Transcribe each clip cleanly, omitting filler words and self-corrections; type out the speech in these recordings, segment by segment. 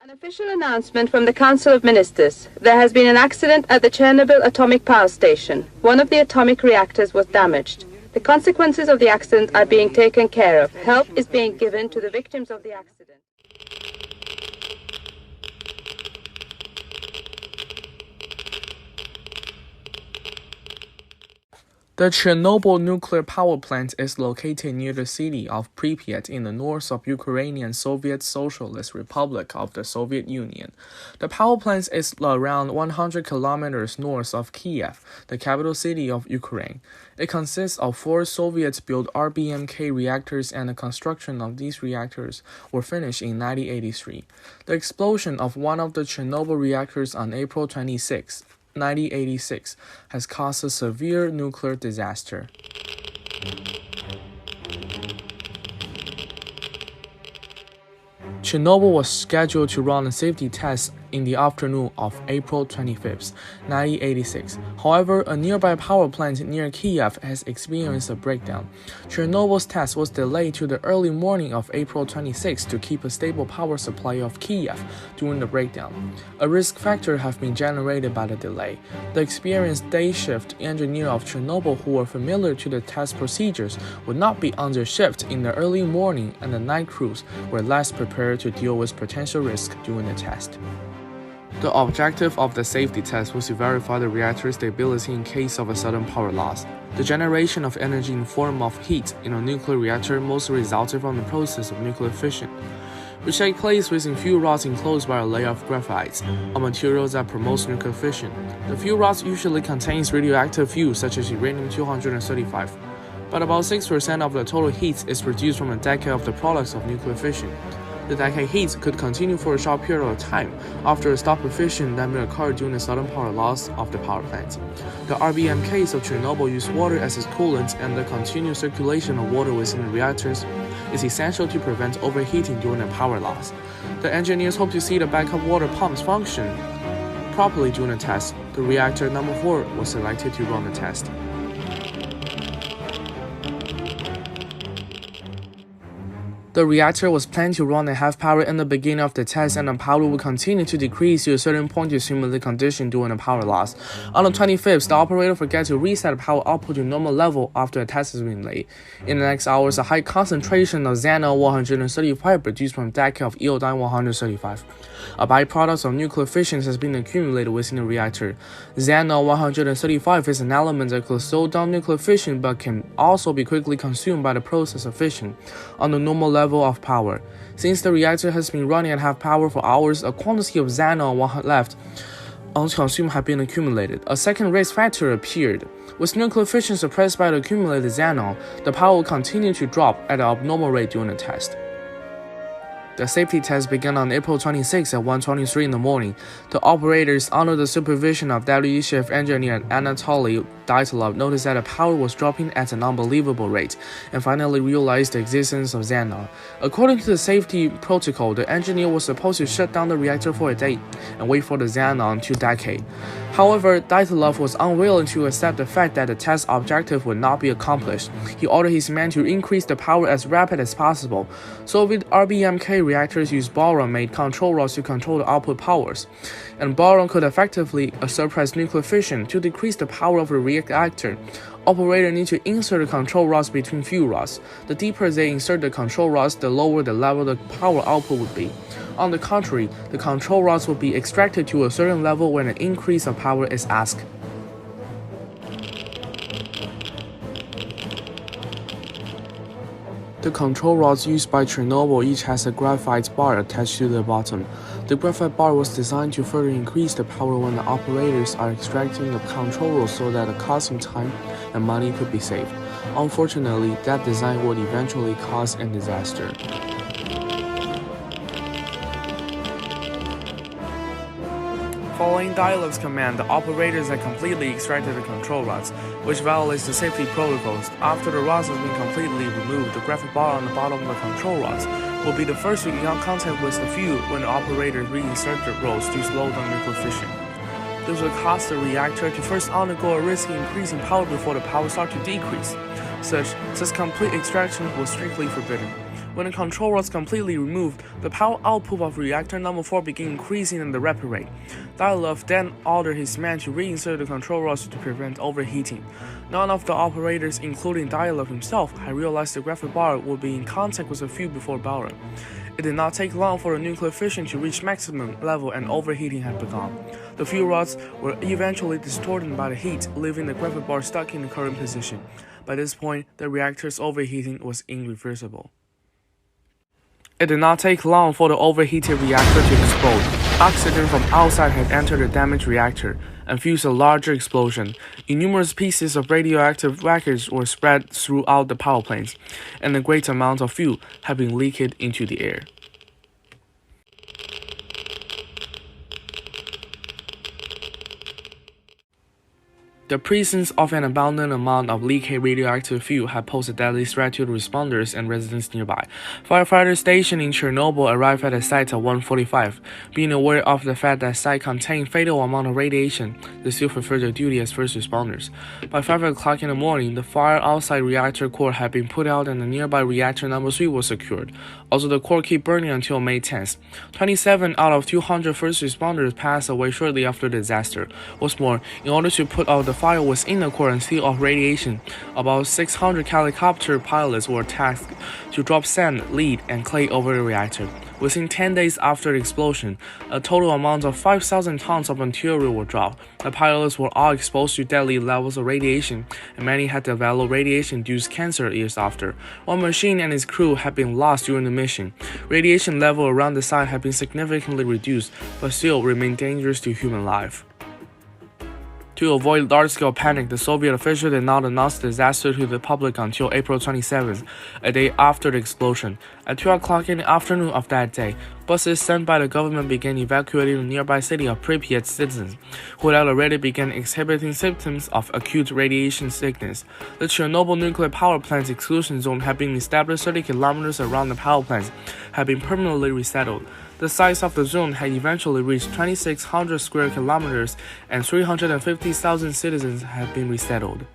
An official announcement from the Council of Ministers. There has been an accident at the Chernobyl atomic power station. One of the atomic reactors was damaged. The consequences of the accident are being taken care of. Help is being given to the victims of the accident. The Chernobyl nuclear power plant is located near the city of Pripyat in the north of Ukrainian Soviet Socialist Republic of the Soviet Union. The power plant is around 100 kilometers north of Kiev, the capital city of Ukraine. It consists of 4 Soviet-built RBMK reactors, and the construction of these reactors were finished in 1983. The explosion of one of the Chernobyl reactors on April 26, 1986 has caused a severe nuclear disaster. Chernobyl was scheduled to run a safety test in the afternoon of April 25, 1986. However, a nearby power plant near Kiev has experienced a breakdown. Chernobyl's test was delayed to the early morning of April 26 to keep a stable power supply of Kiev during the breakdown. A risk factor has been generated by the delay. The experienced day shift engineer of Chernobyl who were familiar to the test procedures would not be under shift in the early morning, and the night crews were less prepared to deal with potential risk during the test. The objective of the safety test was to verify the reactor's stability in case of a sudden power loss. The generation of energy in form of heat in a nuclear reactor mostly resulted from the process of nuclear fission, which takes place within fuel rods enclosed by a layer of graphite, a material that promotes nuclear fission. The fuel rods usually contains radioactive fuel such as uranium-235, but about 6% of the total heat is produced from a decade of the products of nuclear fission. The decay heat could continue for a short period of time after a stop of fission that may occur during the sudden power loss of the power plant. The RBMKs of Chernobyl use water as its coolant, and the continuous circulation of water within the reactors is essential to prevent overheating during a power loss. The engineers hope to see the backup water pumps function properly during the test. The reactor number 4 was selected to run the test. The reactor was planned to run at half power in the beginning of the test, and the power would continue to decrease to a certain point to simulate the condition during a power loss. On the 25th, the operator forgot to reset power output to normal level after a test has been laid. In the next hours, a high concentration of xenon-135 produced from decay of iodine-135. A byproduct of nuclear fission has been accumulated within the reactor. Xenon-135 is an element that could slow down nuclear fission but can also be quickly consumed by the process of fission on the normal level of power. Since the reactor has been running at half power for hours, a quantity of xenon left unconsumed had been accumulated. A second risk factor appeared. With nuclear fission suppressed by the accumulated xenon, the power will continue to drop at an abnormal rate during the test. The safety test began on April 26 at 1:23 in the morning. The operators, under the supervision of Deputy Chief Engineer Anatoly Dyatlov, noticed that the power was dropping at an unbelievable rate, and finally realized the existence of xenon. According to the safety protocol, the engineer was supposed to shut down the reactor for a day and wait for the xenon to decay. However, Dyatlov was unwilling to accept the fact that the test objective would not be accomplished. He ordered his men to increase the power as rapid as possible. Soviet RBMK reactors use boron-made control rods to control the output powers, and boron could effectively suppress nuclear fission. To decrease the power of the reactor, operators need to insert the control rods between fuel rods. The deeper they insert the control rods, the lower the level the power output would be. On the contrary, the control rods will be extracted to a certain level when an increase of power is asked. The control rods used by Chernobyl each has a graphite bar attached to the bottom. The graphite bar was designed to further increase the power when the operators are extracting the control rods so that the cost in time and money could be saved. Unfortunately, that design would eventually cause a disaster. Following Dyatlev's command, the operators had completely extracted the control rods, which violates the safety protocols. After the rods have been completely removed, the graphite bar on the bottom of the control rods will be the first to get in contact with the fuel when the operators reinsert the rods to slow down nuclear fission. This will cause the reactor to first undergo a risky increase in power before the power starts to decrease. Such complete extraction was strictly forbidden. When the control was completely removed, the power output of reactor number 4 began increasing at a rapid rate. Dyatlov then ordered his men to reinsert the control rods to prevent overheating. None of the operators, including Dyatlov himself, had realized the graphite bar would be in contact with the fuel before Bauer. It did not take long for the nuclear fission to reach maximum level and overheating had begun. The fuel rods were eventually distorted by the heat, leaving the graphite bar stuck in the current position. By this point, the reactor's overheating was irreversible. It did not take long for the overheated reactor to explode. Oxygen from outside had entered the damaged reactor and fused a larger explosion. Innumerable pieces of radioactive wreckage were spread throughout the power plants, and a great amount of fuel had been leaked into the air. The presence of an abundant amount of leaky radioactive fuel had posed a deadly threat to the responders and residents nearby. Firefighters stationed in Chernobyl arrived at the site at 1:45. Being aware of the fact that the site contained fatal amount of radiation, they still fulfilled their duty as first responders. By 5 o'clock in the morning, the fire outside reactor core had been put out and the nearby reactor number 3 was secured. Also, the core kept burning until May 10th. 27 out of 200 first responders passed away shortly after the disaster. What's more, in order to put out the fire within the core and seal off radiation, about 600 helicopter pilots were tasked to drop sand, lead, and clay over the reactor. Within 10 days after the explosion, a total amount of 5,000 tons of material were dropped. The pilots were all exposed to deadly levels of radiation, and many had developed radiation-induced cancer years after. One machine and its crew had been lost during the mission. Radiation level around the site had been significantly reduced, but still remained dangerous to human life. To avoid large-scale panic, the Soviet officials did not announce the disaster to the public until April 27th, a day after the explosion. At 2 o'clock in the afternoon of that day, buses sent by the government began evacuating the nearby city of Pripyat citizens, who had already begun exhibiting symptoms of acute radiation sickness. The Chernobyl nuclear power plant's exclusion zone had been established 30 kilometers around the power plants, had been permanently resettled. The size of the zone had eventually reached 2,600 square kilometers, and 350,000 citizens had been resettled.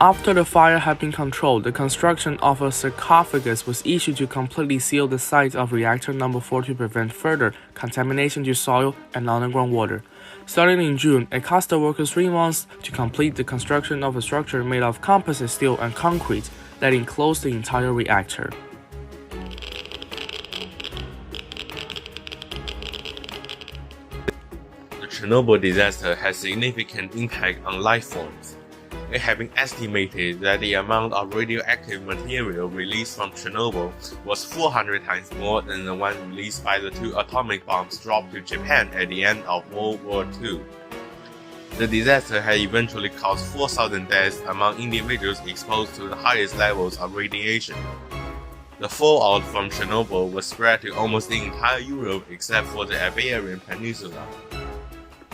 After the fire had been controlled, the construction of a sarcophagus was issued to completely seal the site of reactor number 4 to prevent further contamination to soil and underground water. Starting in June, it cost the workers 3 months to complete the construction of a structure made of composite steel and concrete that enclosed the entire reactor. The Chernobyl disaster has significant impact on life forms. It has been estimated that the amount of radioactive material released from Chernobyl was 400 times more than the one released by the 2 atomic bombs dropped to Japan at the end of World War II. The disaster had eventually caused 4,000 deaths among individuals exposed to the highest levels of radiation. The fallout from Chernobyl was spread to almost the entire Europe except for the Iberian Peninsula.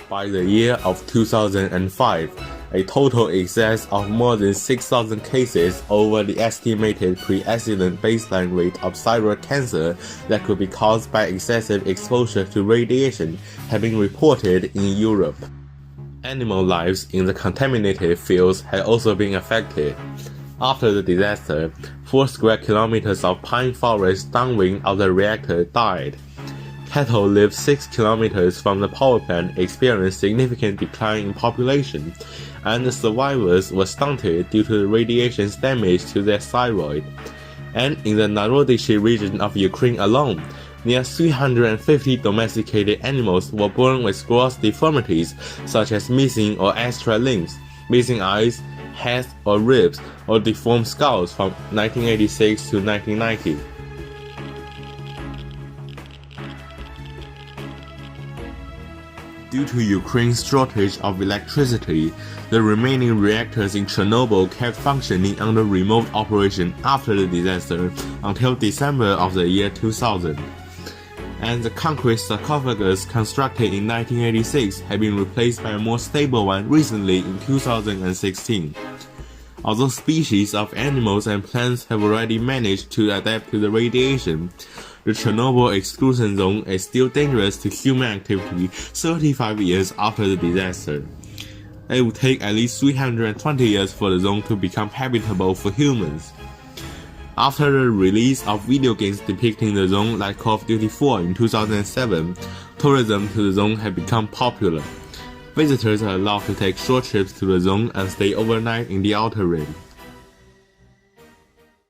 By the year of 2005, a total excess of more than 6,000 cases over the estimated pre-accident baseline rate of thyroid cancer that could be caused by excessive exposure to radiation have been reported in Europe. Animal lives in the contaminated fields had also been affected. After the disaster, 4 square kilometers of pine forest downwind of the reactor died. Cattle lived 6 kilometers from the power plant experienced significant decline in population, and the survivors were stunted due to the radiation's damage to their thyroid. And in the Narodichi region of Ukraine alone, near 350 domesticated animals were born with gross deformities such as missing or extra limbs, missing eyes, heads or ribs, or deformed skulls from 1986 to 1990. Due to Ukraine's shortage of electricity, the remaining reactors in Chernobyl kept functioning under remote operation after the disaster until December of the year 2000. And the concrete sarcophagus constructed in 1986 had been replaced by a more stable one recently in 2016. Although species of animals and plants have already managed to adapt to the radiation, the Chernobyl exclusion zone is still dangerous to human activity 35 years after the disaster. It will take at least 320 years for the zone to become habitable for humans. After the release of video games depicting the zone like Call of Duty 4 in 2007, tourism to the zone had become popular. Visitors are allowed to take short trips to the zone and stay overnight in the outer rim.